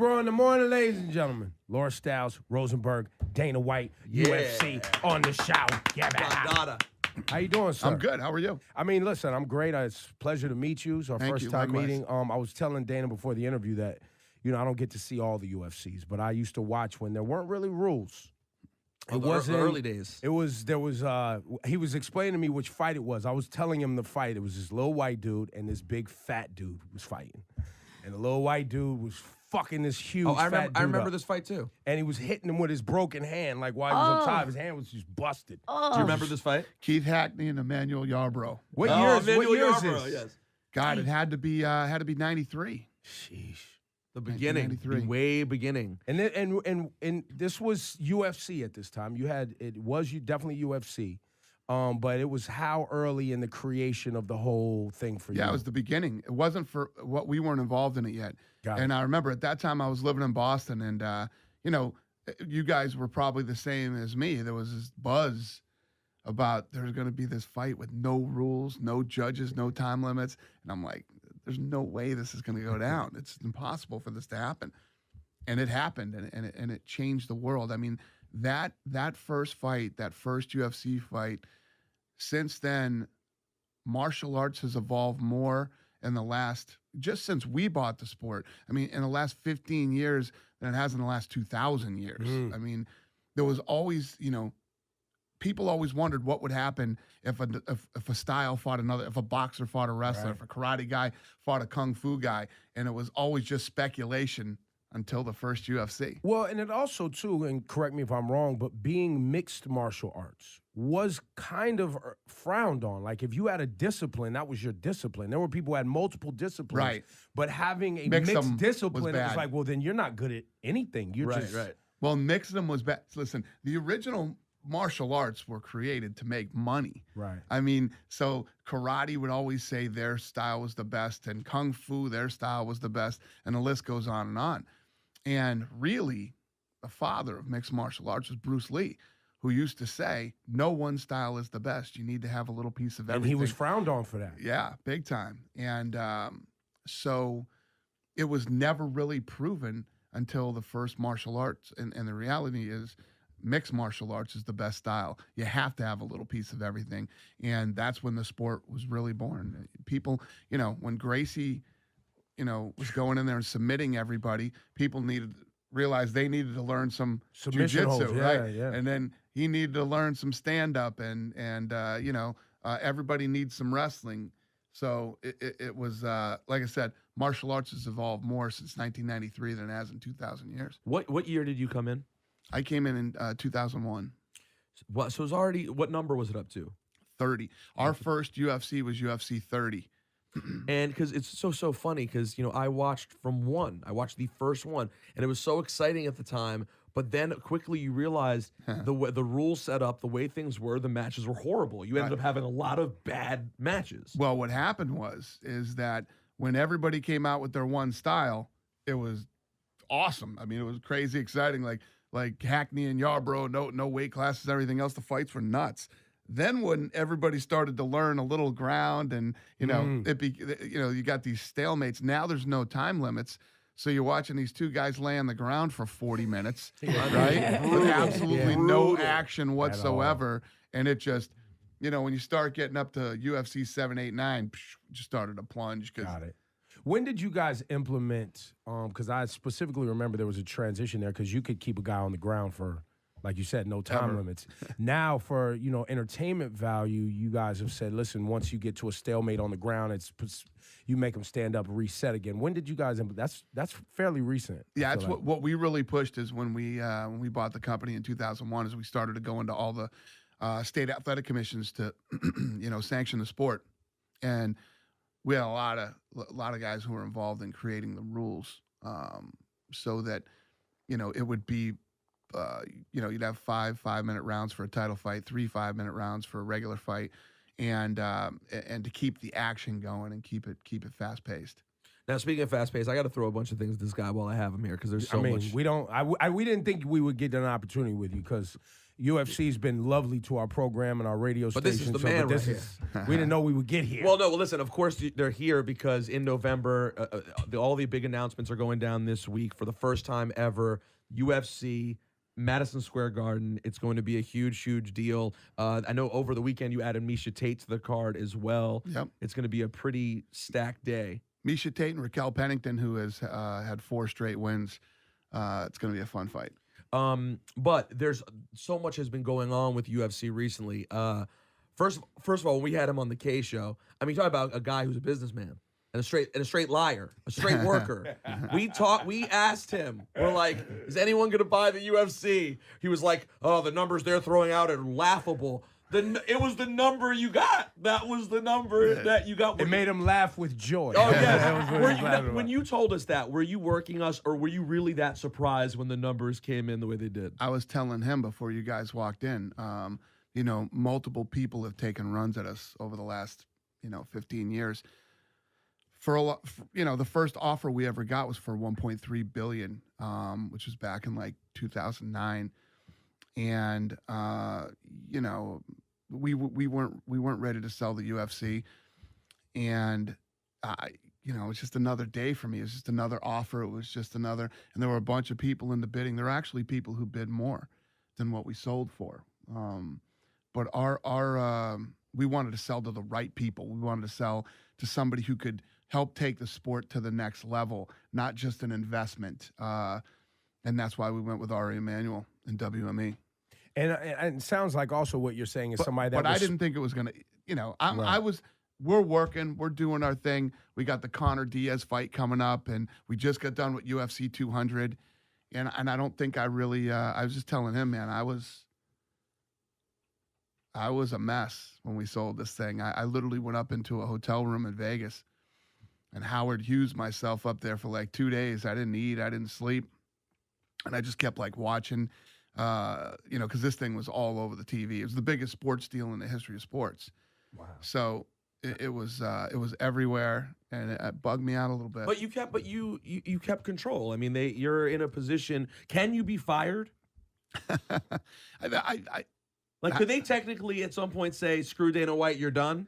Bro in the morning, ladies and gentlemen. Laura Styles, Rosenberg, Dana White, UFC on the show. How you doing, sir? I'm good. How are you? I mean, listen, I'm great. It's a pleasure to meet you. It's our Thank first you. time Likewise. meeting. I was telling Dana before the interview that, I don't get to see all the UFCs, but I used to watch when there weren't really rules. It wasn't the early days. He was explaining to me which fight it was. I was telling him the fight. It was this little white dude and this big fat dude was fighting. And the little white dude was fucking this huge fat dude I remember up. this fight too. And he was hitting him with his broken hand, like while he was on top. His hand was just busted. Do you remember this fight? Keith Hackney and Emmanuel Yarbrough. What year is Yarbrough, this? yes. God, it had to be 93. Sheesh. The beginning, 1993. the way beginning. And this was UFC at this time. It was definitely UFC. But it was how early in the creation of the whole thing for you? Yeah, it was the beginning. It wasn't for what we weren't involved in it yet. And I remember at that time I was living in Boston, and you guys were probably the same as me. There was this buzz about there's going to be this fight with no rules, no judges, no time limits, and I'm like, there's no way this is going to go down. It's impossible for this to happen, and it happened, and it changed the world. I mean, that first fight, that first UFC fight. Since then, martial arts has evolved more in the last, just since we bought the sport. I mean, in the last 15 years than it has in the last 2,000 years. I mean, there was always, people always wondered what would happen if a style fought another, if a boxer fought a wrestler, if a karate guy fought a kung fu guy, and it was always just speculation until the first UFC. Well, and it also, too, and correct me if I'm wrong, but being mixed martial arts was kind of frowned on. Like, if you had a discipline, that was your discipline. There were people who had multiple disciplines. Right. But having a mixed discipline, it was bad. like, well, then you're not good at anything. You're just... Right. Well, mixing them was bad. Listen, the original martial arts were created to make money. Right. I mean, so karate would always say their style was the best, and kung fu, their style was the best, and the list goes on and on. And really, the father of mixed martial arts was Bruce Lee, who used to say, no one style is the best. You need to have a little piece of everything. And he was frowned on for that. Yeah, big time. And so it was never really proven until the first martial arts. And the reality is mixed martial arts is the best style. You have to have a little piece of everything. And that's when the sport was really born. People, when Gracie... was going in there and submitting everybody. People realized they needed to learn some submission jiu-jitsu, holds, right? Yeah. And then he needed to learn some stand-up, and everybody needs some wrestling. So it was, like I said, martial arts has evolved more since 1993 than it has in 2,000 years. What year did you come in? I came in 2001. So it was already, what number was it up to? 30. Our first UFC was UFC 30. And because it's so funny because, I watched the first one, and it was so exciting at the time, but then quickly you realized the rules set up, the way things were, the matches were horrible. You ended up having a lot of bad matches. Well, what happened is that when everybody came out with their one style, it was awesome. I mean, it was crazy exciting, like Hackney and Yarbrough, no weight classes, everything else, the fights were nuts. Then when everybody started to learn a little ground and, you got these stalemates. Now there's no time limits. So you're watching these two guys lay on the ground for 40 minutes, right? With absolutely no action whatsoever. And it just, when you start getting up to UFC 7, 8, 9, just started to plunge. Got it. When did you guys implement, because I specifically remember there was a transition there because you could keep a guy on the ground for, like you said, no time limits. Now, for entertainment value, you guys have said, listen, once you get to a stalemate on the ground, you make them stand up and reset again. When did you guys? That's fairly recent. Yeah, that's what we really pushed is when we bought the company in 2001. Is we started to go into all the state athletic commissions to sanction the sport, and we had a lot of guys who were involved in creating the rules, so that it would be. You'd have 5-minute rounds for a title fight, 3 5-minute rounds for a regular fight, and to keep the action going and keep it fast paced. Now, speaking of fast paced, I got to throw a bunch of things at this guy while I have him here because there's so much. We didn't think we would get an opportunity with you because UFC's been lovely to our program and our radio But station. this is the man right here. We didn't know we would get here. Well, no, listen, of course they're here because in November, all the big announcements are going down this week for the first time ever. UFC, Madison Square Garden. It's going to be a huge, huge deal. I know over the weekend you added Miesha Tate to the card as well. Yep. It's going to be a pretty stacked day. Miesha Tate and Raquel Pennington, who has had 4 straight wins. It's going to be a fun fight. But there's so much has been going on with UFC recently. First of all, when we had him on the K show, I mean, talk about a guy who's a businessman and a straight liar, a straight worker. We asked him, we're like, is anyone going to buy the UFC? He was like, oh, the numbers they're throwing out are laughable. It was the number you got. That was the number that you got. It made him laugh with joy. Oh, yes. When you told us that, were you working us, or were you really that surprised when the numbers came in the way they did? I was telling him before you guys walked in, multiple people have taken runs at us over the last, 15 years. The first offer we ever got was for $1.3 billion, which was back in like 2009. And, we weren't ready to sell the UFC, and it's just another day for me. It's just another offer. It was just another, and there were a bunch of people in the bidding. There were actually people who bid more than what we sold for. But we wanted to sell to the right people. We wanted to sell to somebody who could help take the sport to the next level, not just an investment. And that's why we went with Ari Emanuel and WME. And it sounds like also what you're saying is somebody that. But I didn't think it was gonna. We're working. We're doing our thing. We got the Conor Diaz fight coming up, and we just got done with UFC 200. And I don't think I really. I was just telling him, man, I was a mess when we sold this thing. I literally went up into a hotel room in Vegas, and Howard Hughes myself up there for like 2 days. I didn't eat. I didn't sleep, and I just kept like watching. Because this thing was all over the TV. It was the biggest sports deal in the history of sports. Wow. So it was everywhere, and it bugged me out a little bit. But you kept control. I mean, you're in a position. Can you be fired? Could they technically at some point say, "Screw Dana White, you're done"?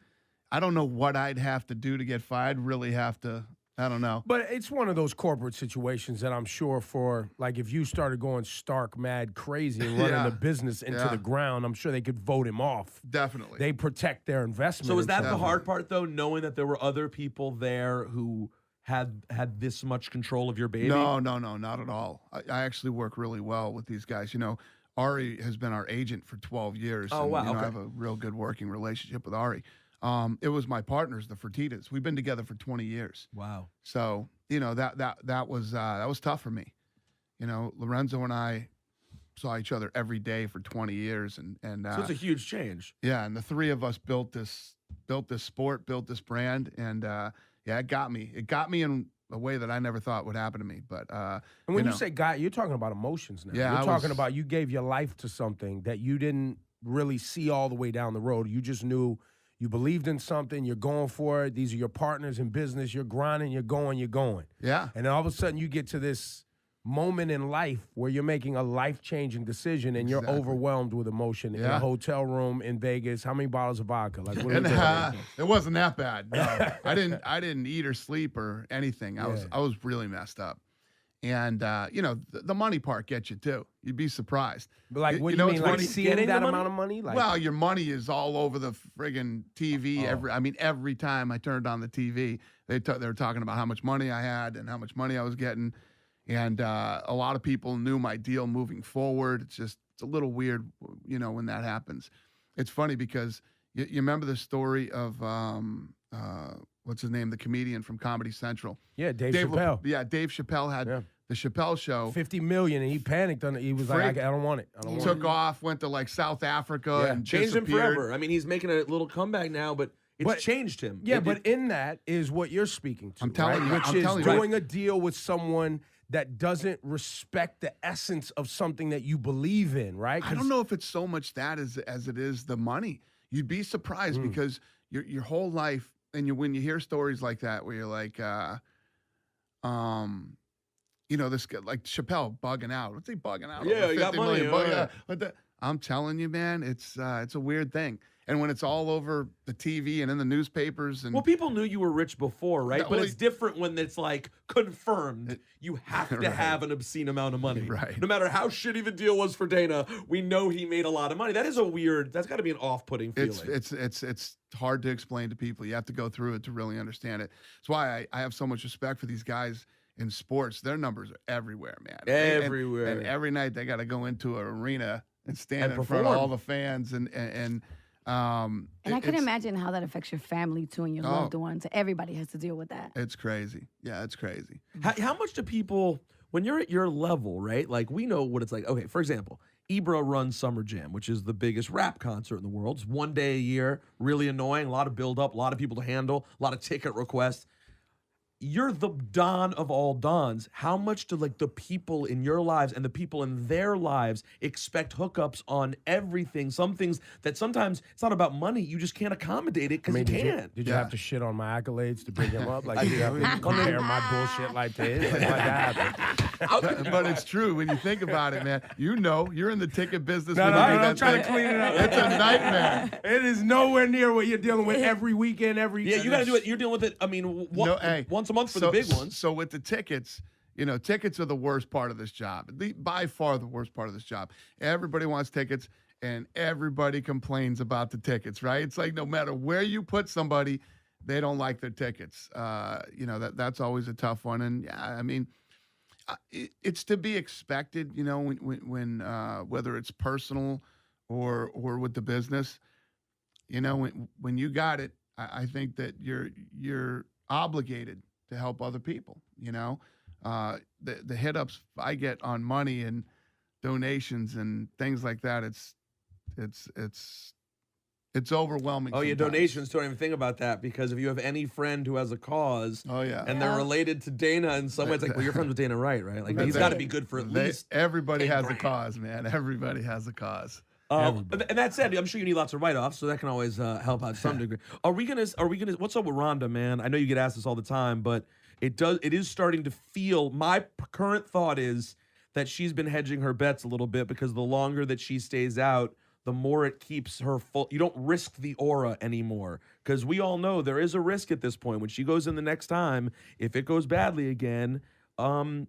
I don't know what I'd have to do to get fired. Really have to. I don't know. But it's one of those corporate situations that I'm sure for, like, if you started going stark, mad, crazy and running the business into the ground, I'm sure they could vote him off. Definitely. They protect their investment. So is that the hard part, though, knowing that there were other people there who had this much control of your baby? No, not at all. I actually work really well with these guys. Ari has been our agent for 12 years. Oh, wow. I have a real good working relationship with Ari. It was my partners, the Fertittas. We've been together for 20 years. Wow. So, that was tough for me. Lorenzo and I saw each other every day for 20 years. And so it's a huge change. Yeah, and the three of us built this sport, built this brand, and it got me. It got me in a way that I never thought would happen to me. But and when you say "got," you're talking about emotions now. Yeah, you're talking about you gave your life to something that you didn't really see all the way down the road. You just knew you believed in something. You're going for it. These are your partners in business. You're grinding. You're going. Yeah. And then all of a sudden you get to this moment in life where you're making a life-changing decision and you're overwhelmed with emotion in a hotel room in Vegas. How many bottles of vodka? Like, what it wasn't that bad. No. I didn't eat or sleep or anything. I was really messed up. And the money part gets you too. You'd be surprised. But like, what do you mean? Like seeing that amount of money? Like, well, your money is all over the friggin' TV. Every time I turned on the TV, they were talking about how much money I had and how much money I was getting. And a lot of people knew my deal moving forward. It's a little weird, when that happens. It's funny because you remember the story of what's his name, the comedian from Comedy Central? Yeah, Dave Chappelle. Dave Chappelle had the Chappelle Show. $50 million, and he panicked on it. He was like, I don't want it. He took off, went to like South Africa, and changed him forever. I mean, he's making a little comeback now, but it's changed him. Yeah, but in that is what you're speaking to. I'm telling you, which is doing a deal with someone that doesn't respect the essence of something that you believe in, right? I don't know if it's so much that as it is the money. You'd be surprised because your whole life, and when you hear stories like that, where you're like, this guy, like Chappelle bugging out. What's he bugging out? Yeah, he got money. But I'm telling you, man, it's a weird thing. And when it's all over the TV and in the newspapers, and well, people knew you were rich before, right? No, But well, it's different when it's like confirmed. You have to Right. have an obscene amount of money, Right. No matter how shitty the deal was for Dana, we know he made a lot of money. That is a weird. That's got to be an off-putting feeling. it's hard to explain to people. You have to go through it to really understand it. That's why I have so much respect for these guys in sports. Their numbers are everywhere, man. Everywhere. And every night they got to go into an arena and stand And in front of perform. all the fans and I can imagine how that affects your family too and your loved ones. Everybody has to deal with that. It's crazy. Yeah, it's crazy. How much do people, when you're at your level, right? Like, we know what it's like. Okay, for example, Ibra runs Summer Jam, which is the biggest rap concert in the world. It's 1 day a year, really annoying, a lot of build-up, a lot of people to handle, a lot of ticket requests. You're the Don of all Dons. How much do like the people in your lives and the people in their lives expect hookups on everything? Some things that sometimes it's not about money. You just can't accommodate it because you can't. Did you have to shit on my accolades to bring him up? Like, did you have to compare my bullshit like this? Like, that happened? But it's true when you think about it, man. You know, you're in the ticket business. No, when no, you do I'm that trying to thing. clean it up. It's a nightmare. It is nowhere near what you're dealing with every weekend, Yeah, you got to do it. You're dealing with it. I mean, once a month for the big ones. So with the tickets, tickets are the worst part of this job. By far the worst part of this job. Everybody wants tickets, and everybody complains about the tickets, right? It's like no matter where you put somebody, they don't like their tickets. That's always a tough one. And yeah, I mean, it's to be expected. When whether it's personal or with the business, when you got it, I think that you're obligated to help other people. The hit ups I get on money and donations and things like that, it's overwhelming. Oh, yeah, sometimes. donations. Don't even think about that, because if you have any friend who has a cause, and they're Yeah. related to Dana in some way, it's like, well, you're friends with Dana, right? Like, he's got to be good for at least. Everybody 10 has a grand. cause, man. Everybody has a cause. And that said, I'm sure you need lots of write-offs, so that can always help out to some degree. Are we gonna? What's up with Rhonda, man? I know you get asked this all the time, but it is starting to feel. My current thought is that she's been hedging her bets a little bit, because the longer that she stays out, the more it keeps her full. You don't risk the aura anymore, because we all know there is a risk at this point. When she goes in the next time, if it goes badly again,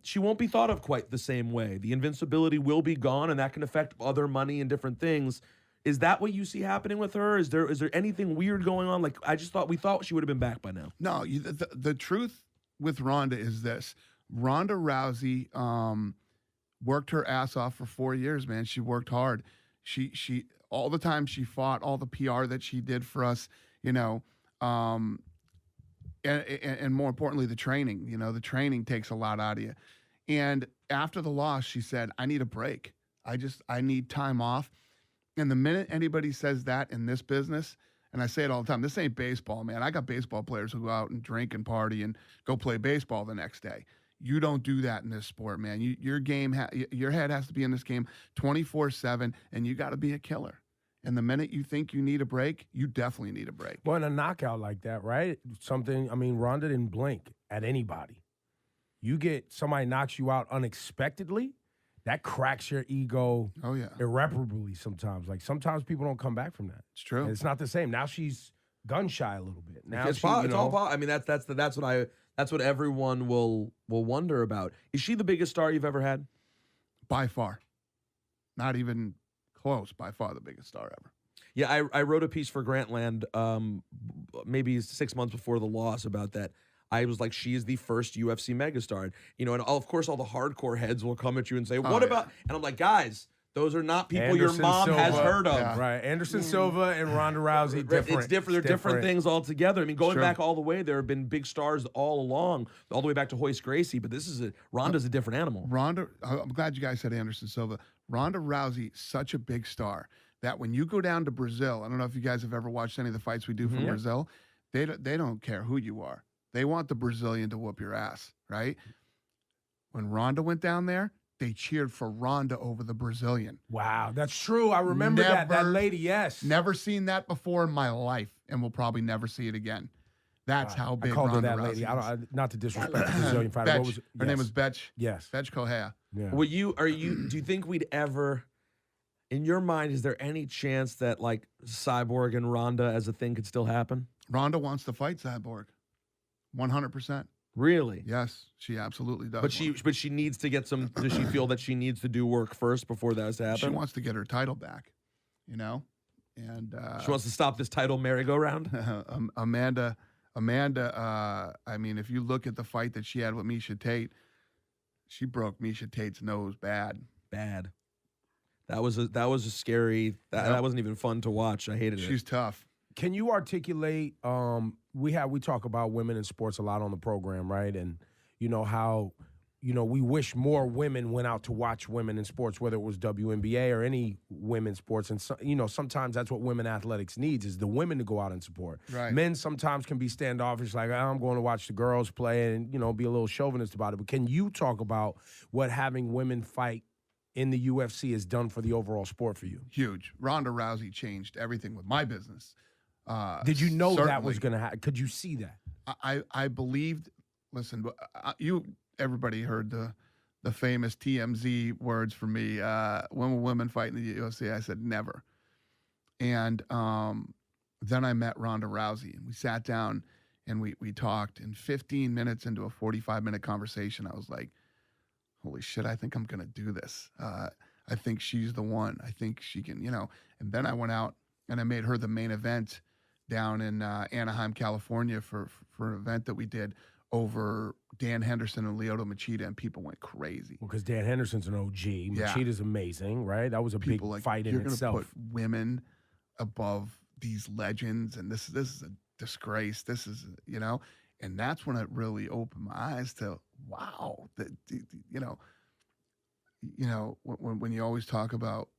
she won't be thought of quite the same way. The invincibility will be gone, and that can affect other money and different things. Is that what you see happening with her? Is there anything weird going on? Like, we thought she would have been back by now. No, the truth with Ronda is this: Ronda Rousey worked her ass off for 4 years, man. She worked hard. She all the time she fought, all the PR that she did for us, and more importantly, the training. The training takes a lot out of you. And after the loss, she said, "I need a break. I need time off." And the minute anybody says that in this business, and I say it all the time, this ain't baseball, man. I got baseball players who go out and drink and party and go play baseball the next day. You don't do that in this sport, man. Your head has to be in this game 24/7, and you got to be a killer. And the minute you think you need a break, you definitely need a break. Well, in a knockout like that, right? Ronda didn't blink at anybody. You get somebody knocks you out unexpectedly, that cracks your ego irreparably sometimes. Like, sometimes people don't come back from that. It's true. And it's not the same. Now she's gun shy a little bit. Now It's all. I mean, that's what everyone will wonder about. Is she the biggest star you've ever had? By far. Not even close. By far the biggest star ever. Yeah, I wrote a piece for Grantland maybe 6 months before the loss about that. I was like, she is the first UFC megastar. And of course all the hardcore heads will come at you and say, what about? And I'm like, guys, those are not people your mom has heard of. Yeah. Right. Anderson Silva and Ronda Rousey, different. It's different. They're different things altogether. I mean, going back all the way, there have been big stars all along, all the way back to Hoist Gracie, but Ronda's a different animal. I'm glad you guys said Anderson Silva. Ronda Rousey, such a big star that when you go down to Brazil, I don't know if you guys have ever watched any of the fights we do from Brazil, they don't care who you are. They want the Brazilian to whoop your ass, right? When Ronda went down there, they cheered for Ronda over the Brazilian. Wow, that's true. I remember that lady, yes. Never seen that before in my life, and we'll probably never see it again. That's how big Ronda Ronda her that Rousey lady. is. Not to disrespect the Brazilian fighter. Her name was Betch. Yes. Betch Correia. Yeah. Do you think we'd ever In your mind, is there any chance that like Cyborg and Ronda as a thing could still happen? Ronda wants to fight Cyborg, 100%. Really? Yes, she absolutely does. But she needs to get some. Does she feel that she needs to do work first before that has to happen? She wants to get her title back, you know, and she wants to stop this title merry-go-round. Amanda. I mean, if you look at the fight that she had with Miesha Tate, she broke Miesha Tate's nose bad. Bad. That was a scary. That wasn't even fun to watch. I hated it. She's tough. Can you articulate? We talk about women in sports a lot on the program, right? And you know how, we wish more women went out to watch women in sports, whether it was WNBA or any women's sports. And sometimes that's what women athletics needs is the women to go out and support. Right. Men sometimes can be standoffish, like I'm going to watch the girls play, and be a little chauvinist about it. But can you talk about what having women fight in the UFC has done for the overall sport for you? Huge. Ronda Rousey changed everything with my business. Did you know certainly. that was going to happen? Could you see that? I believed. Listen, everybody heard the famous TMZ words from me. When will women fight in the UFC? I said never. And then I met Ronda Rousey, and we sat down and we talked. And 15 minutes into a 45-minute conversation, I was like, holy shit, I think I'm going to do this. I think she's the one. I think she can, And then I went out and I made her the main event down in Anaheim, California for an event that we did over Dan Henderson and Lyoto Machida, and people went crazy. Well, because Dan Henderson's an OG. Yeah. Machida's amazing, right? That was a People big fight in you're itself. Gonna put women above these legends, and this is a disgrace. This is, and that's when it really opened my eyes to, wow, when you always talk about,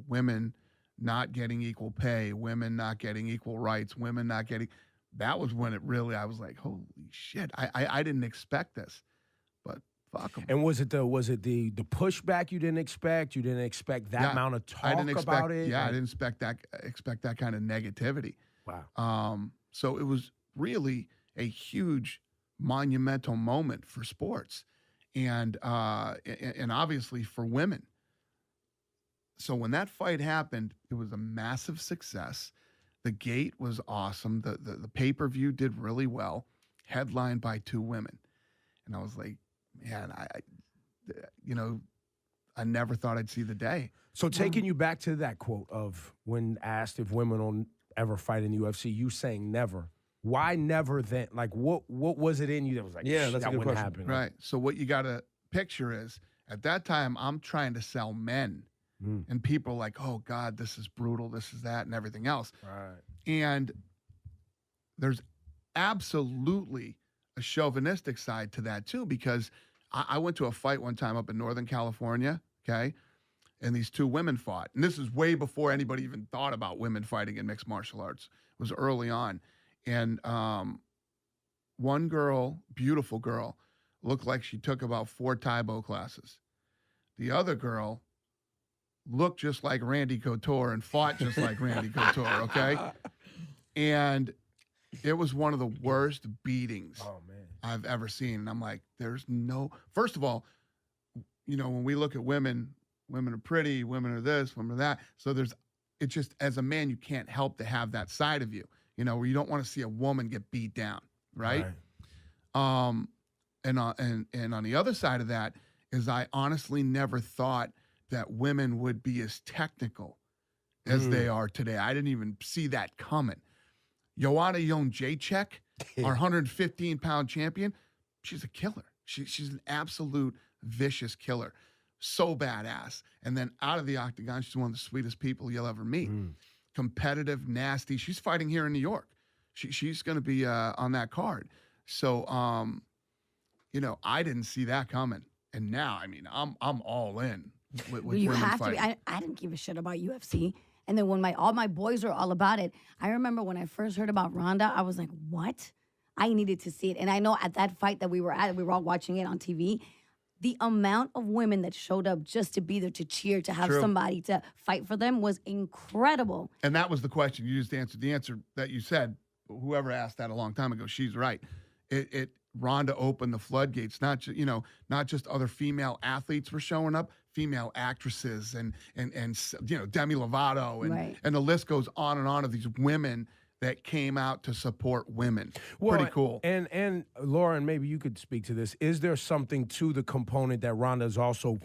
women not getting equal pay, women not getting equal rights, women not getting, that was when I was like, holy shit, I didn't expect this, but fuck them. And was it the pushback you didn't expect? You didn't expect that amount of talk about it? Yeah, I didn't expect that kind of negativity. Wow. So it was really a huge monumental moment for sports and obviously for women. So when that fight happened, it was a massive success. The gate was awesome. The pay-per-view did really well, headlined by two women. And I was like, man, I never thought I'd see the day. So taking you back to that quote of when asked if women will ever fight in the UFC, you saying never. Why never then? Like, what was it in you that was like, yeah, that's that a good wouldn't question. happen? Right. So what you got to picture is, at that time, I'm trying to sell men. And people are like, oh, God, this is brutal, this is that, and everything else. Right. And there's absolutely a chauvinistic side to that, too, because I went to a fight one time up in Northern California, okay, and these two women fought. And this is way before anybody even thought about women fighting in mixed martial arts. It was early on. And one girl, beautiful girl, looked like she took about 4 Taibo classes. The other girl looked just like Randy Couture and fought just like Randy Couture, okay? And it was one of the worst beatings I've ever seen. And I'm like, first of all, when we look at women are pretty, women are this, women are that. So it's just, as a man, you can't help to have that side of you, where you don't want to see a woman get beat down, right? And on the other side of that is I honestly never thought that women would be as technical as they are today. I didn't even see that coming. Joanna Jędrzejczyk, our 115-pound champion, she's a killer. She's an absolute vicious killer. So badass. And then out of the octagon, she's one of the sweetest people you'll ever meet. Competitive, nasty. She's fighting here in New York. She's going to be on that card. So, I didn't see that coming. And now, I mean, I'm all in. You have to be. I didn't give a shit about UFC. And then when all my boys were all about it, I remember when I first heard about Ronda, I was like, what? I needed to see it. And I know at that fight that we were at, we were all watching it on TV, the amount of women that showed up just to be there, to cheer, to have somebody to fight for them was incredible. And that was the question you just answered. The answer that you said, whoever asked that a long time ago, she's right. Ronda opened the floodgates. Not just other female athletes were showing up. female actresses and Demi Lovato Right. and the list goes on and on of these women that came out to support women. Well, Pretty cool. And Lauren, maybe you could speak to this. Is there something to the component that Ronda is also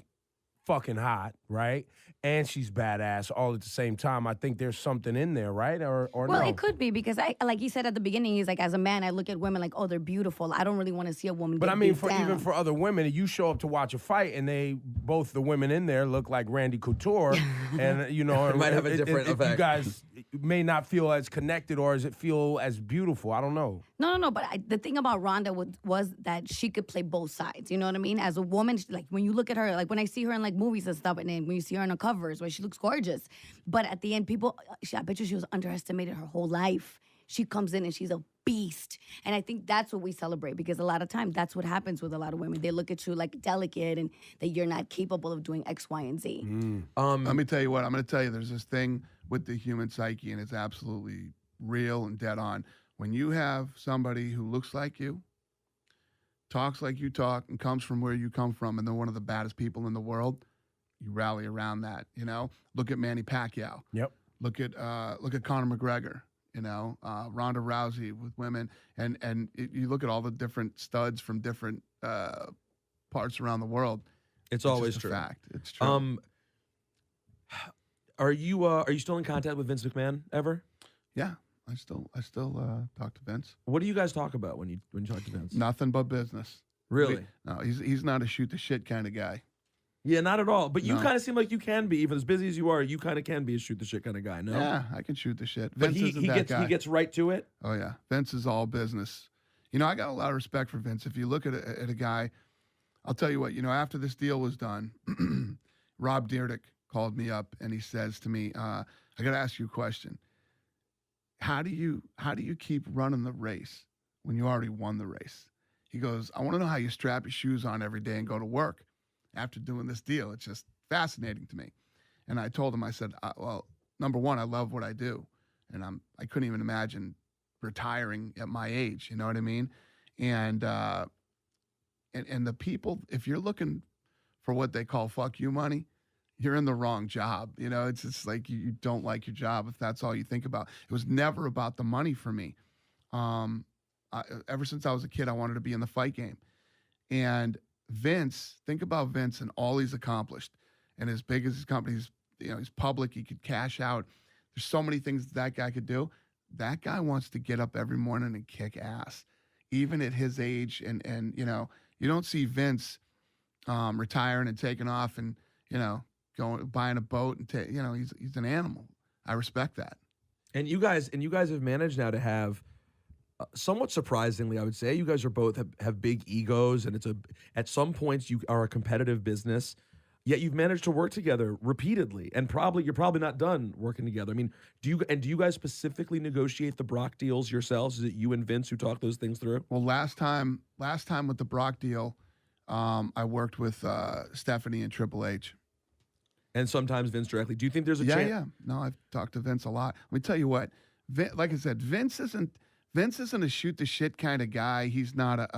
fucking hot, right? And she's badass all at the same time. I think there's something in there, right? Or Well, no? it could be because like he said at the beginning, he's like, as a man, I look at women like, oh, they're beautiful. I don't really want to see a woman. But get I mean, beat for down. even for other women, you show up to watch a fight, and both the women in there look like Randy Couture, and you know, It might have a different effect. You guys may not feel as connected, or does it feel as beautiful? I don't know. No. But the thing about Ronda was that she could play both sides. You know what I mean? As a woman, like when you look at her, like when I see her in like movies and stuff, and then when you see her on the covers, where she looks gorgeous. But at the end, I bet you she was underestimated her whole life. She comes in and she's a beast. And I think that's what we celebrate because a lot of times that's what happens with a lot of women. They look at you like delicate and that you're not capable of doing X, Y, and Z. Let me tell you what. I'm going to tell you there's this thing with the human psyche, and it's absolutely real and dead on. When you have somebody who looks like you, talks like you talk, and comes from where you come from, and they're one of the baddest people in the world, you rally around that, you know? Look at Manny Pacquiao. Yep. Look at Conor McGregor, you know? Ronda Rousey with women. And you look at all the different studs from different parts around the world. It's always just true. a fact. It's true. Are you still in contact with Vince McMahon ever? Yeah. I still talk to Vince. What do you guys talk about when you talk to Vince? Nothing but business. Really? No, he's not a shoot the shit kind of guy. Yeah, not at all. But you No. kind of seem like you can be, even as busy as you are. You kind of can be a shoot the shit kind of guy. No. Yeah, I can shoot the shit. But Vince isn't that guy. he gets right to it. Oh yeah, Vince is all business. You know, I got a lot of respect for Vince. If you look at a guy, I'll tell you what. You know, after this deal was done, Rob Dyrdek called me up and he says to me, "I got to ask you a question. How do you keep running the race when you already won the race?" He goes, "I want to know how you strap your shoes on every day and go to work after doing this deal. It's just fascinating to me." And I told him, I said, well, number one, I love what I do. And I couldn't even imagine retiring at my age. You know what I mean? And the people, if you're looking for what they call fuck you money, you're in the wrong job. You know, it's just like you don't like your job if that's all you think about. It was never about the money for me. Ever since I was a kid, I wanted to be in the fight game. And Vince, think about Vince and all he's accomplished. And as big as his company's, you know, he's public, he could cash out. There's so many things that guy could do. That guy wants to get up every morning and kick ass, even at his age. And you know, you don't see Vince retiring and taking off and, you know, buying a boat and you know, he's an animal. I respect that. And you guys have managed now to have, somewhat surprisingly, I would say, you guys are both have big egos, and at some points you are a competitive business. Yet you've managed to work together repeatedly, and you're probably not done working together. I mean, do you guys specifically negotiate the Brock deals yourselves? Is it you and Vince who talk those things through? Well, last time with the Brock deal, I worked with Stephanie and Triple H. And sometimes Vince directly. Do you think there's a chance? Yeah. No, I've talked to Vince a lot. Let me tell you what, like I said, Vince isn't a shoot the shit kind of guy. He's not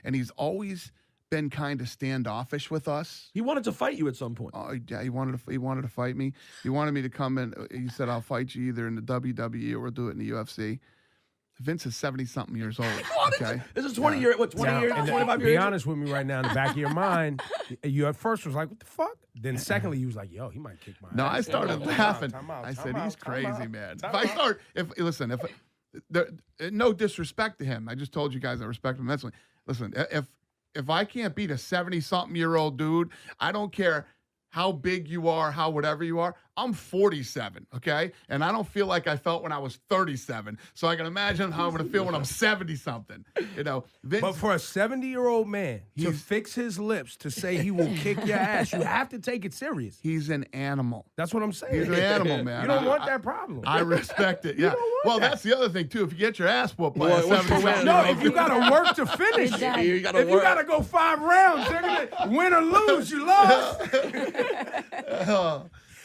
and he's always been kind of standoffish with us. He wanted to fight you at some point. Oh yeah, he wanted to fight me. He wanted me to come in. He said, "I'll fight you either in the WWE or we'll do it in the UFC." Vince is 70-something years old. Okay, this is 20 years. What 20 years? 25 years? Be honest with me right now. In the back of your mind, you at first was like, "What the fuck?" Then secondly, you was like, "Yo, he might kick my ass." No, I started laughing. I said, "He's crazy, man." No disrespect to him. I just told you guys I respect him immensely. Listen, if I can't beat a 70-something-year-old dude, I don't care how big you are, how whatever you are. I'm 47, okay? And I don't feel like I felt when I was 37. So I can imagine how I'm going to feel when I'm 70-something. You know, Vince, but for a 70-year-old man to fix his lips to say he will kick your ass, you have to take it serious. He's an animal. That's what I'm saying. He's an animal, man. You don't want that problem. I respect it. Yeah. Well, that's the other thing too. If you get your ass whooped by a 70-something, no, if you got to work to finish it, you gotta if you got to go 5 rounds, they're gonna win or lose. You lost.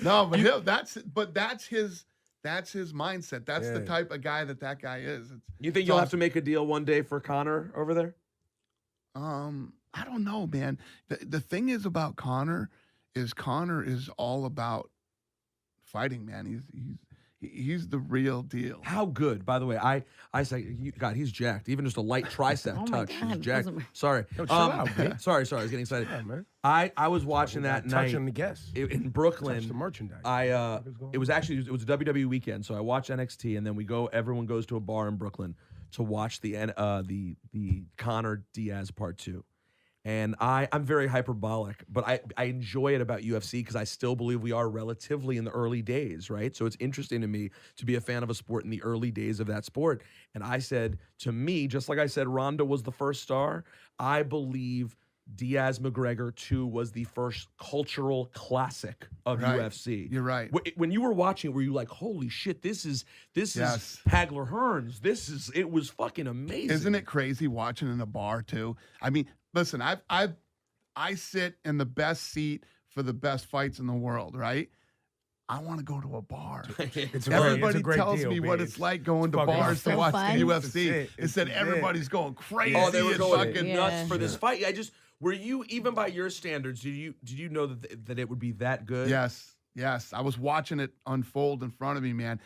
No, but that's his mindset. That's the type of guy that guy is. You think you'll have to make a deal one day for Conor over there? I don't know, man. The thing is about Conor is Conor is all about fighting, man. He's the real deal. How good, by the way. I say, God, he's jacked. Even just a light tricep touch, he's jacked. Sorry. Yo, chill out, B. Sorry. I was getting excited. Yeah, man. I was watching that night Touching the guests. in Brooklyn. Touch the merchandise. It was a WWE weekend, so I watched NXT, and then everyone goes to a bar in Brooklyn to watch the Conor Diaz Part 2. And I'm very hyperbolic, but I enjoy it about UFC because I still believe we are relatively in the early days, right? So it's interesting to me to be a fan of a sport in the early days of that sport. And I said, to me, just like I said, Ronda was the first star, I believe Diaz-McGregor 2 was the first cultural classic of UFC. You're right. When you were watching, were you like, holy shit, this is Hagler Hearns. It was fucking amazing. Isn't it crazy watching in a bar too? I mean, listen, I sit in the best seat for the best fights in the world, right? I want to go to a bar. Everybody tells me what it's like going to bars to watch the UFC. It said everybody's going crazy. Oh, they were going fucking nuts for this fight. Were you, even by your standards, did you know that it would be that good? Yes. I was watching it unfold in front of me, man.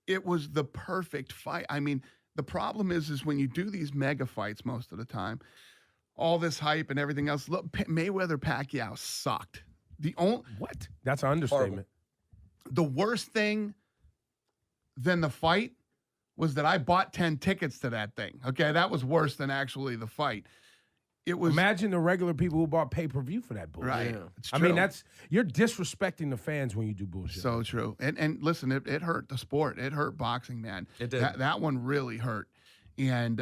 It was the perfect fight. I mean, the problem is when you do these mega fights most of the time, all this hype and everything else. Look, Mayweather-Pacquiao sucked. What? That's an understatement. The worst thing than the fight was that I bought 10 tickets to that thing. Okay, that was worse than actually the fight. It was. Imagine the regular people who bought pay-per-view for that bullshit. Right. Yeah. It's I true. mean, you're disrespecting the fans when you do bullshit. So true. And listen, it hurt the sport. It hurt boxing, man. It did. That one really hurt. And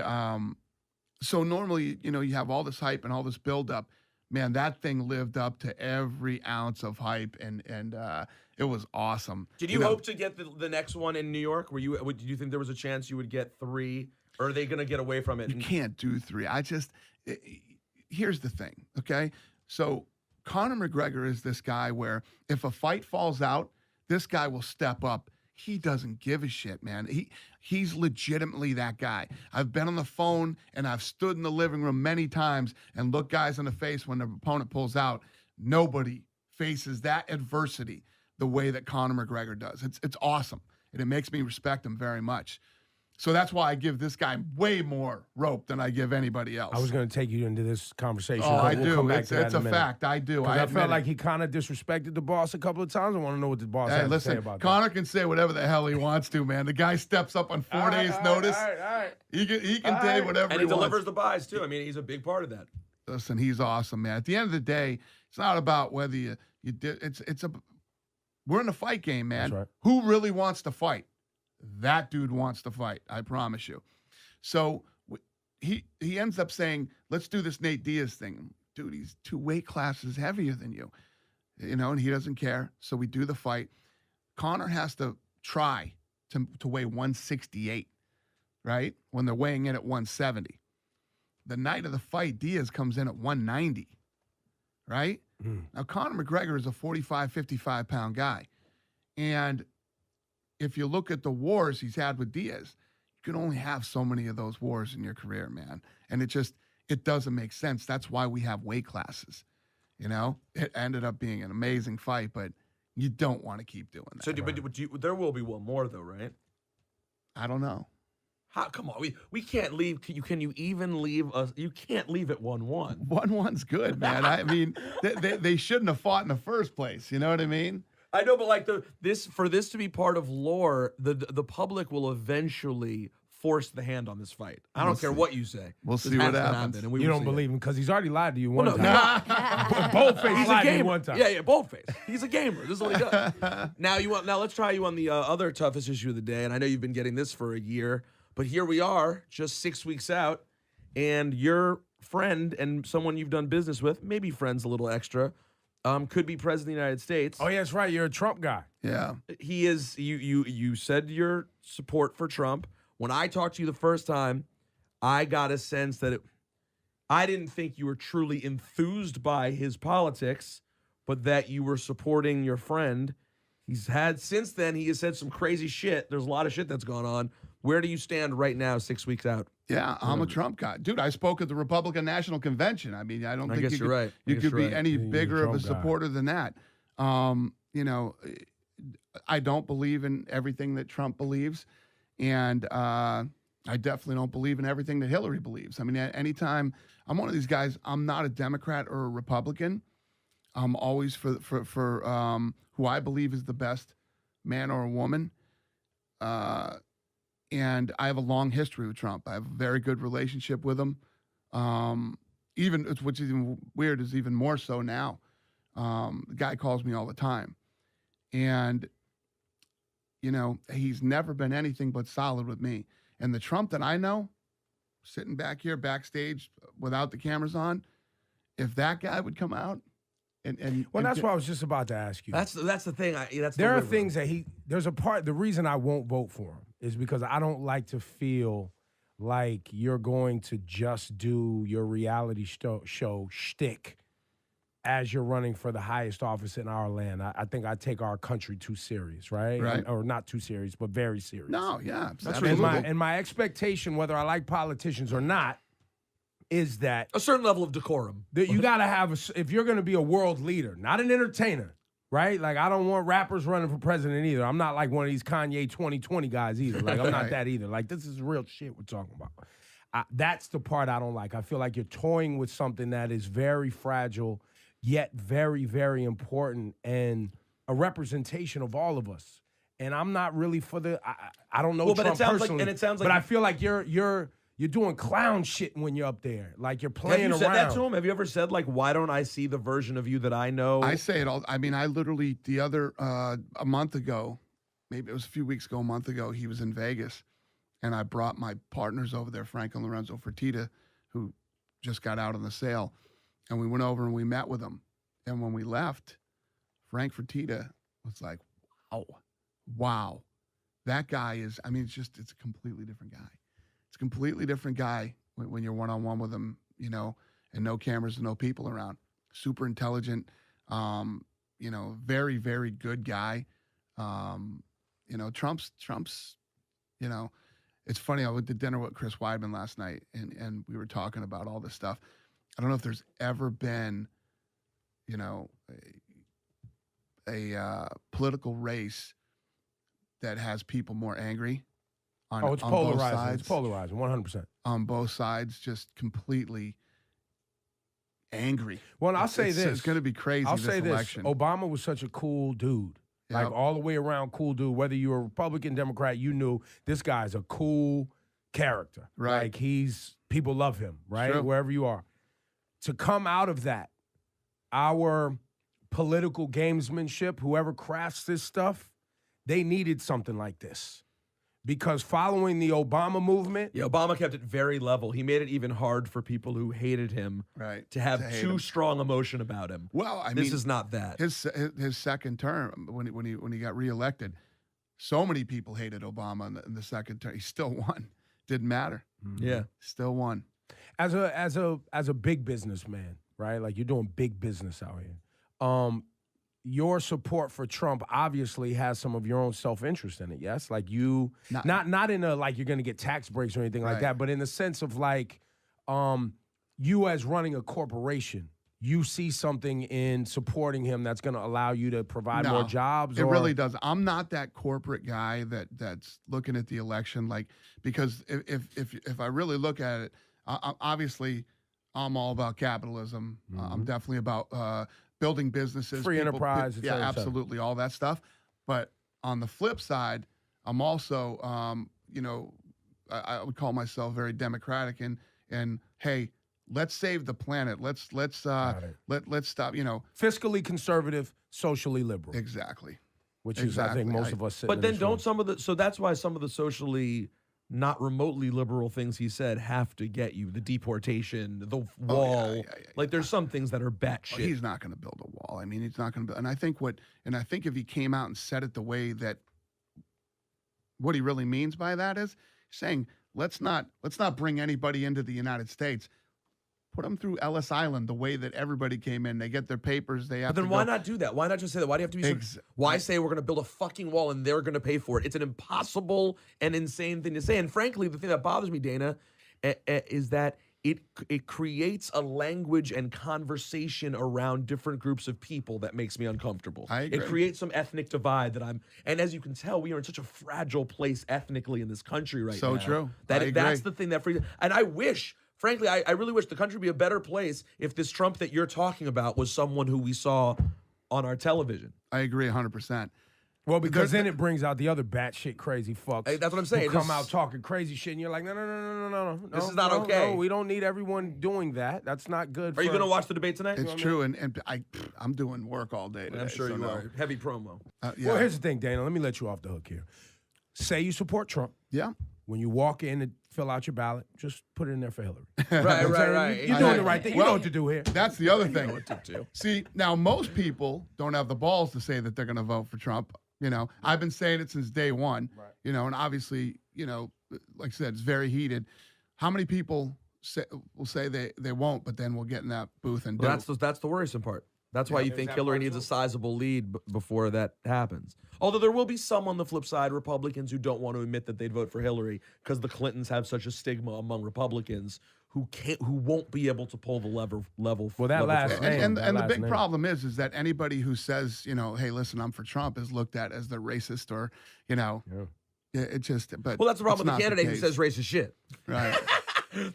so normally, you have all this hype and all this buildup. Man, that thing lived up to every ounce of hype, and it was awesome. Did you hope to get the next one in New York? Did you think there was a chance you would get 3, or are they going to get away from it? You can't do 3. Here's the thing, okay? So Conor McGregor is this guy where if a fight falls out, this guy will step up. He doesn't give a shit, man. He's legitimately that guy. I've been on the phone and I've stood in the living room many times and looked guys in the face when their opponent pulls out. Nobody faces that adversity the way that Conor McGregor does. It's awesome, and it makes me respect him very much. So that's why I give this guy way more rope than I give anybody else. I was going to take you into this conversation. Oh, I we'll do. Come back It's to that in a minute. fact. I do. I felt like he kind of disrespected the boss a couple of times. I want to know what the boss has to say about Conor can say whatever the hell he wants to, man. The guy steps up on 4 days' notice. All right. He can say whatever and he he delivers wants. the buys too. I mean, he's a big part of that. Listen, he's awesome, man. At the end of the day, it's not about whether you did. We're in a fight game, man. That's right. Who really wants to fight? That dude wants to fight. I promise you. So he ends up saying, "Let's do this Nate Diaz thing." Dude, he's 2 weight classes heavier than you, and he doesn't care. So we do the fight. Conor has to try to weigh 168, right? When they're weighing in at 170. The night of the fight, Diaz comes in at 190, right? Now, Conor McGregor is a 45, 55-pound guy. And if you look at the wars he's had with Diaz, you can only have so many of those wars in your career, man. And it doesn't make sense. That's why we have weight classes. It ended up being an amazing fight, but you don't want to keep doing that. So, but there will be one more, though, right? I don't know. How? Come on, we can't leave. Can you even leave us? You can't leave it 1-1. 1-1's good, man. I mean, they shouldn't have fought in the first place. You know what I mean? I know, but like for this to be part of lore, the public will eventually force the hand on this fight. I don't care what you say. We'll see what happens. And You don't believe him because he's already lied to you one time. No. Boldface lied to you one time. Yeah, boldface. He's a gamer. This is what he does. Now let's try you on the other toughest issue of the day. And I know you've been getting this for a year, but here we are, just 6 weeks out, and your friend and someone you've done business with, maybe friends a little extra, could be president of the United States. Oh, yeah, that's right. You're a Trump guy. Yeah. He is. You said your support for Trump. When I talked to you the first time, I got a sense that I didn't think you were truly enthused by his politics, but that you were supporting your friend. Since then, he has said some crazy shit. There's a lot of shit that's gone on. Where do you stand right now, 6 weeks out? Yeah, I'm a Trump guy. Dude, I spoke at the Republican National Convention. I mean, I don't think you're right. You could be right. any bigger of a Trump guy. supporter than that. You know, I don't believe in everything that Trump believes, and I definitely don't believe in everything that Hillary believes. I mean, anytime I'm one of these guys, I'm not a Democrat or a Republican. I'm always for who I believe is the best man or a woman. And I have a long history with Trump. I have a very good relationship with him. Which is even weird, is even more so now. The guy calls me all the time. And, you know, he's never been anything but solid with me. And the Trump that I know, sitting back here backstage without the cameras on, if that guy would come out that's what I was just about to ask you. That's the thing. There are things that the reason I won't vote for him is because I don't like to feel like you're going to just do your reality show shtick as you're running for the highest office in our land. I think I take our country too serious, right? Right. Or not too serious, but very serious. No, yeah. That's right. And my expectation, whether I like politicians or not, is that a certain level of decorum. That you got to have, if you're going to be a world leader, not an entertainer, right? Like, I don't want rappers running for president either. I'm not like one of these Kanye 2020 guys either. Like, I'm not that either. Like, this is real shit we're talking about. That's the part I don't like. I feel like you're toying with something that is very fragile, yet very, very important, and a representation of all of us. And I'm not really for the. I don't know. Well, Trump personally, it sounds like. But I feel like you're doing clown shit when you're up there. Like, you're playing around. Have you said that to him? Have you ever said, like, why don't I see the version of you that I know? I say it all. I mean, I literally, a month ago, maybe it was a few weeks ago, a month ago, he was in Vegas. And I brought my partners over there, Frank and Lorenzo Fertitta, who just got out on the sale. And we went over and we met with him. And when we left, Frank Fertitta was like, wow. That guy is, I mean, it's a completely different guy. It's a completely different guy when you're one-on-one with him, you know, and no cameras and no people around. Super intelligent, you know, very, very good guy. You know, Trump's, you know, it's funny. I went to dinner with Chris Weidman last night, and we were talking about all this stuff. I don't know if there's ever been, you know, a political race that has people more angry. It's polarizing. It's polarizing, 100%. On both sides, just completely angry. Well, I'll say this. It's going to be crazy, I'll say election. This. Obama was such a cool dude. Yep. Like, all the way around cool dude. Whether you're a Republican, Democrat, you knew this guy's a cool character. Right. Like, people love him, right? Sure. Wherever you are. To come out of that, our political gamesmanship, whoever crafts this stuff, they needed something like this. Because following the Obama movement... Yeah, Obama kept it very level. He made it even hard for people who hated him to have too strong emotion about him. Well, I mean... This is not that. His second term, when he got reelected, so many people hated Obama in the second term. He still won. Didn't matter. Yeah. Still won. As a big businessman, right? Like, you're doing big business out here. Your support for Trump obviously has some of your own self-interest in it, yes? Like, you, not in a, like, you're going to get tax breaks or anything like that, but in the sense of, like, you as running a corporation, you see something in supporting him that's going to allow you to provide more jobs? It really does. I'm not that corporate guy that's looking at the election, like, because if I really look at it, obviously I'm all about capitalism. I'm definitely about building businesses, free enterprise, absolutely, all that stuff. But on the flip side, I'm also, you know, I would call myself very democratic and hey, let's save the planet. Let's stop. You know, fiscally conservative, socially liberal. Exactly. Which is, I think, most of us. But then don't some of the so that's why some of the socially not remotely liberal things he said have to get you the deportation, the wall. Like, there's some things that are batshit. He's not going to build a wall. I mean, he's not going to build. And I think if he came out and said it the way that what he really means by that is saying, let's not bring anybody into the United States. Put them through Ellis Island the way that everybody came in. They get their papers. They have. But then why not do that? Why not just say that? Why do you have to be? Why say we're going to build a fucking wall and they're going to pay for it? It's an impossible and insane thing to say. And frankly, the thing that bothers me, Dana, is that it creates a language and conversation around different groups of people that makes me uncomfortable. I agree. It creates some ethnic divide and as you can tell, we are in such a fragile place ethnically in this country right now. So true. That's the thing that frees. And I wish, frankly, I really wish the country would be a better place if this Trump that you're talking about was someone who we saw on our television. I agree 100%. Well, because then it brings out the other batshit crazy fucks. That's what I'm saying. Who come out talking crazy shit, and you're like, no. This is not okay. No, we don't need everyone doing that. That's not good. Are you going to watch the debate tonight? It's true, and I'm doing work all day today. I'm sure you are. Heavy promo. Yeah. Well, here's the thing, Dana. Let me let you off the hook here. Say you support Trump. Yeah. When you walk in and fill out your ballot, just put it in there for Hillary. Right. You're doing the right thing. You know what to do here. That's the other thing. Know what to do. See, now most people don't have the balls to say that they're going to vote for Trump. You know, I've been saying it since day one. Right. You know, and obviously, you know, like I said, it's very heated. How many people will say they won't, but then we'll get in that booth and do it? That's the worrisome part. That's why you there's think that Hillary part needs a too. sizable lead before that happens. Although there will be some on the flip side, Republicans who don't want to admit that they'd vote for Hillary because the Clintons have such a stigma among Republicans who won't be able to pull the level. Well, that last name. And the big problem is that anybody who says, you know, hey, listen, I'm for Trump is looked at as the racist or, you know, it just. But Well, that's the problem with it's the not candidate who case. says racist shit. Right.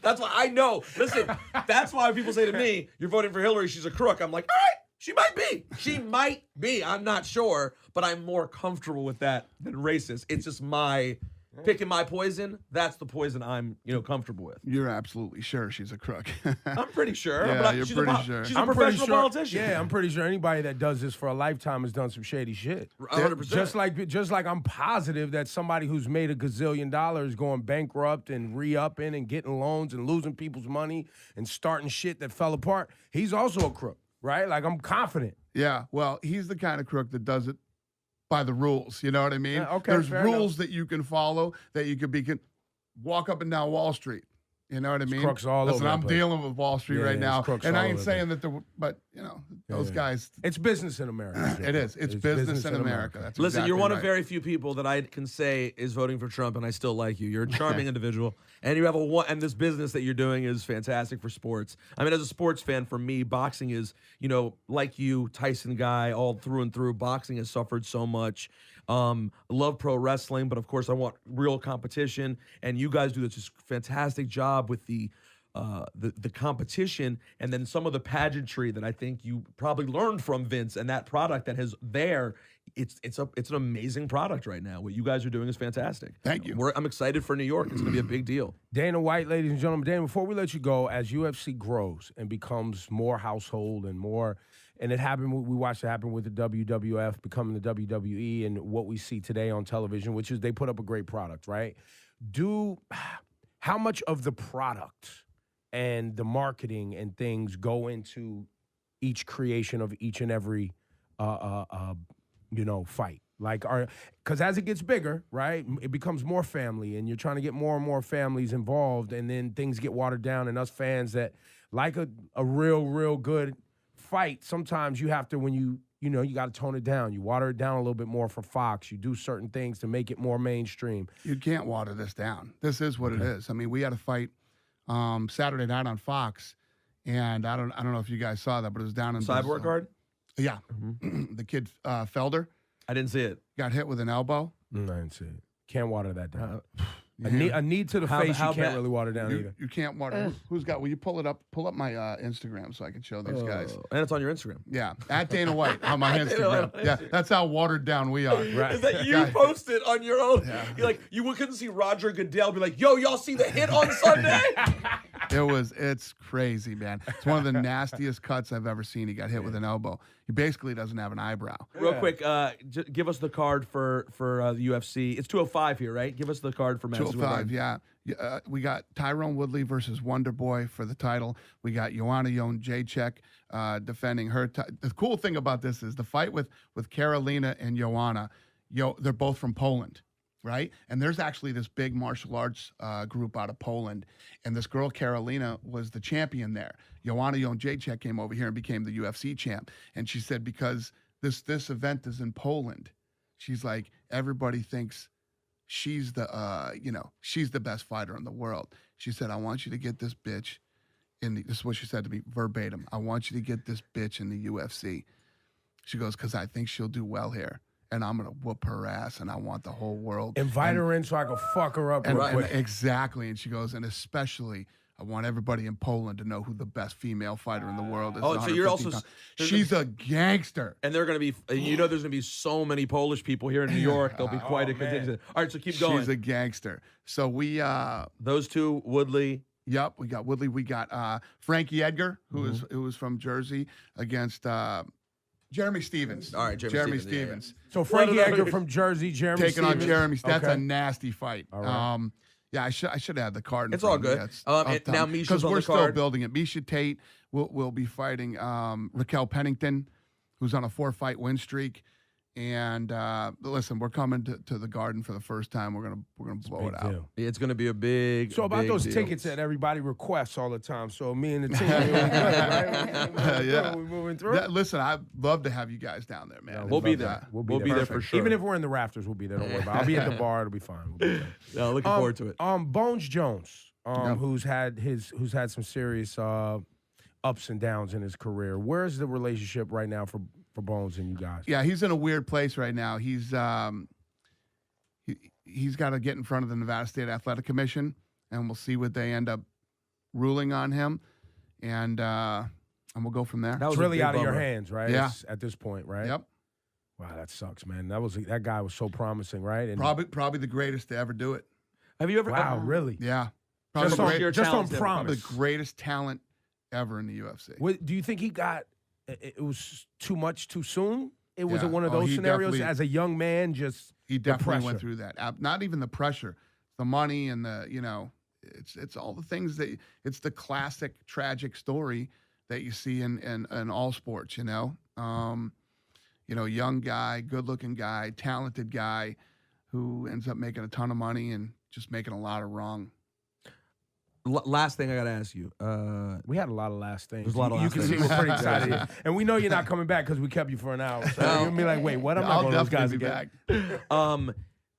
That's why I know. Listen, that's why when people say to me, "You're voting for Hillary, she's a crook." I'm like, all right, she might be. She might be. I'm not sure, but I'm more comfortable with that than racist. It's just my picking my poison. That's the poison I'm, comfortable with. You're absolutely sure she's a crook. I'm pretty sure. Yeah, but you're she's pretty sure. She's a I'm pretty professional sure, politician. Yeah, I'm pretty sure anybody that does this for a lifetime has done some shady shit. 100%. Just like I'm positive that somebody who's made $1 gazillion going bankrupt and re-upping and getting loans and losing people's money and starting shit that fell apart, he's also a crook, right? Like, I'm confident. Yeah, well, he's the kind of crook that does it by the rules. You know what I mean? Okay, There's fair rules enough. that you can follow, that you can walk up and down Wall Street. You know what I mean? crooks all Listen, over the I'm place. dealing with Wall Street Yeah, right it's now, crooks and all I ain't over saying that but those guys. It's business in America. It is. It's business in America. That's Listen, exactly you're one right. of very few people that I can say is voting for Trump, and I still like you. You're a charming individual, and you have and this business that you're doing is fantastic for sports. I mean, as a sports fan, for me, boxing is, like you, Tyson guy, all through and through. Boxing has suffered so much. Love pro wrestling, but of course, I want real competition, and you guys do this fantastic job with the competition, and then some of the pageantry that I think you probably learned from Vince, and that product that has there. It's an amazing product right now. What you guys are doing is fantastic. Thank you. I'm excited for New York. It's going to be a big deal. Dana White, ladies and gentlemen. Dana, before we let you go, as UFC grows and becomes more household and more, and it happened, we watched it happen with the WWF becoming the WWE and what we see today on television, which is they put up a great product, right? How much of the product and the marketing and things go into each creation of each and every fight? Like, because as it gets bigger, right, it becomes more family, and you're trying to get more and more families involved, and then things get watered down, and us fans that like a real good fight, sometimes you have to, when you got to tone it down. You water it down a little bit more for Fox. You do certain things to make it more mainstream. You can't water this down. This is what it is. I mean, we had a fight Saturday night on Fox, and I don't know if you guys saw that, but it was down in Cyborg guard? Yeah, the kid Felder I didn't see it. got hit with an elbow. I didn't see it. Can't water that down. A knee to the face, you can't bad? really water down either. You can't water. Who's got? Will you pull it up? Pull up my Instagram so I can show these guys. And it's on your Instagram. Yeah, at Dana White on my Instagram. Yeah, that's how watered down we are. Right. Is that you posted on your own? Yeah. You're like, you couldn't see Roger Goodell be like, yo, y'all see the hit on Sunday? It's crazy, man. It's one of the nastiest cuts I've ever seen. He got hit with an elbow. He basically doesn't have an eyebrow. Real quick, give us the card for the UFC. It's 205 here, right? Give us the card for Madison. 205, yeah. We got Tyrone Woodley versus Wonder Boy for the title. We got Joanna Jędrzejczyk defending her. The cool thing about this is the fight with Karolina and Joanna. They're both from Poland, right? And there's actually this big martial arts group out of Poland, and this girl Karolina was the champion there. Joanna Jędrzejczyk came over here and became the UFC champ, and she said because this event is in Poland, she's like, everybody thinks she's the she's the best fighter in the world. She said, I want you to get this bitch this is what she said to me verbatim. I want you to get this bitch in the UFC. She goes, because I think she'll do well here. And I'm going to whoop her ass, and I want the whole world. Invite her in so I can fuck her up real quick. Exactly. And she goes, and especially, I want everybody in Poland to know who the best female fighter in the world is. Oh, so you're also... She's a gangster. And they're going to be... there's going to be so many Polish people here in New York. There'll be quite a contingent. All right, so keep going. She's a gangster. So we... Those two, Woodley... Yep, we got Woodley. We got Frankie Edgar, who was from Jersey, against Jeremy Stevens. All right, Jeremy Stevens. Yeah. So Frankie Edgar from Jersey, Jeremy taking Stevens. on Jeremy. That's okay. a nasty fight. All right. Yeah, I should have had the card. It's all good. Now Misha's because on we're the still card. building it. Misha Tate will be fighting Raquel Pennington, who's on a 4-fight win streak. And listen, we're coming to the Garden for the first time. We're gonna blow it out. It's gonna be a big. So about those deal. tickets that everybody requests all the time. So me and the team, we're moving through. Listen, I'd love to have you guys down there, man. We'll be there. We'll be there for sure. Even if we're in the rafters, we'll be there. Don't worry about it. I'll be at the bar. It'll be fine. We'll be there. No, looking forward to it. Bones Jones, who's had some serious ups and downs in his career. Where's the relationship right now for Bones and you guys? Yeah, he's in a weird place right now. He's got to get in front of the Nevada State Athletic Commission, and we'll see what they end up ruling on him, and we'll go from there. It's really out of your hands, right? Yeah. It's at this point, right? Yep. Wow, that sucks, man. That guy was so promising, right? And probably the greatest to ever do it. Have you ever? Wow, really? Yeah. Just on promise. Probably the greatest talent ever in the UFC. Do you think he got? It was too much too soon? It was Yeah. one of those scenarios as a young man, he definitely went through that. Not even the pressure, the money and it's all the things it's the classic tragic story that you see in all sports, young guy, good-looking guy, talented guy who ends up making a ton of money and just making a lot of wrong. Last thing I got to ask you. We had a lot of last things. There's a lot of last you can things. see we're pretty excited. And we know you're not coming back because we kept you for an hour. So you're going to be like, wait, what? I'm not going to those guys again.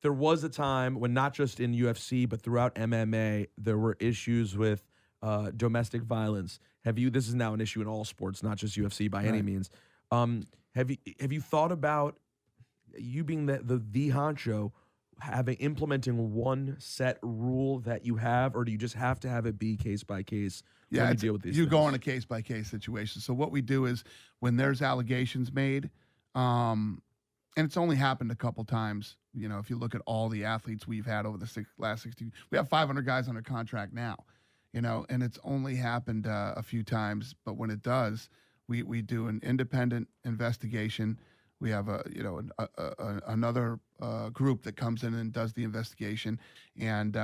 There was a time when not just in UFC, but throughout MMA, there were issues with domestic violence. This is now an issue in all sports, not just UFC by any means. Have you thought about you being the honcho, implementing one set rule that you have, or do you just have to have it be case by case? Yeah, when you deal with these you things? go on a case by case situation. So what we do is when there's allegations made, and it's only happened a couple times. If you look at all the athletes we've had over the last 60, we have 500 guys under contract now. And it's only happened a few times. But when it does, we do an independent investigation. We have another group that comes in and does the investigation, and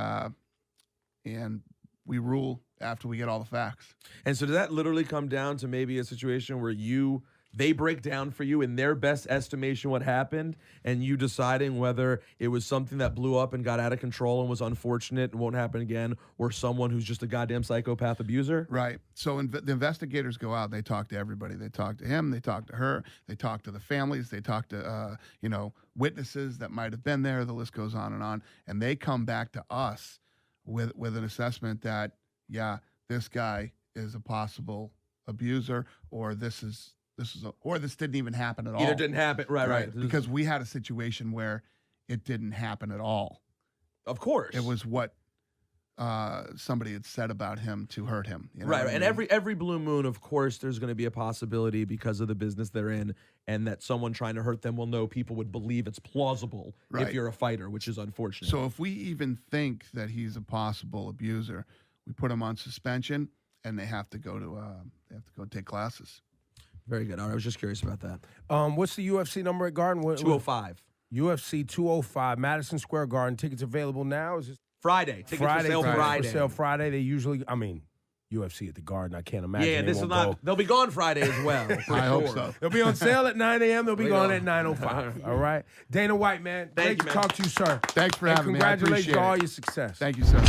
we rule after we get all the facts. And so does that literally come down to maybe a situation where they break down for you in their best estimation what happened, and you deciding whether it was something that blew up and got out of control and was unfortunate and won't happen again, or someone who's just a goddamn psychopath abuser? Right. So the investigators go out. They talk to everybody. They talk to him. They talk to her. They talk to the families. They talk to witnesses that might have been there. The list goes on, and they come back to us with an assessment that this guy is a possible abuser, or this didn't even happen at all. Either didn't happen, right. Because we had a situation where it didn't happen at all. Of course, it was what somebody had said about him to hurt him. Right. And every blue moon, of course, there's going to be a possibility because of the business they're in, and that someone trying to hurt them will know people would believe it's plausible if you're a fighter, which is unfortunate. So if we even think that he's a possible abuser, we put him on suspension, and they have to go take classes. Very good. All right, I was just curious about that. What's the UFC number at Garden? 205. UFC 205, Madison Square Garden. Tickets available now? Is this Friday? Tickets for sale Friday. For sale Friday. They usually, UFC at the Garden. I can't imagine. Yeah, this is not. They'll be gone Friday as well. I hope so. They'll be on sale at 9 a.m. They'll be gone at 9:05. All right. Dana White, man. Thank you, Great to talk to you, sir. Thanks for having me. I appreciate Congratulations on all it. your success. Thank you, sir.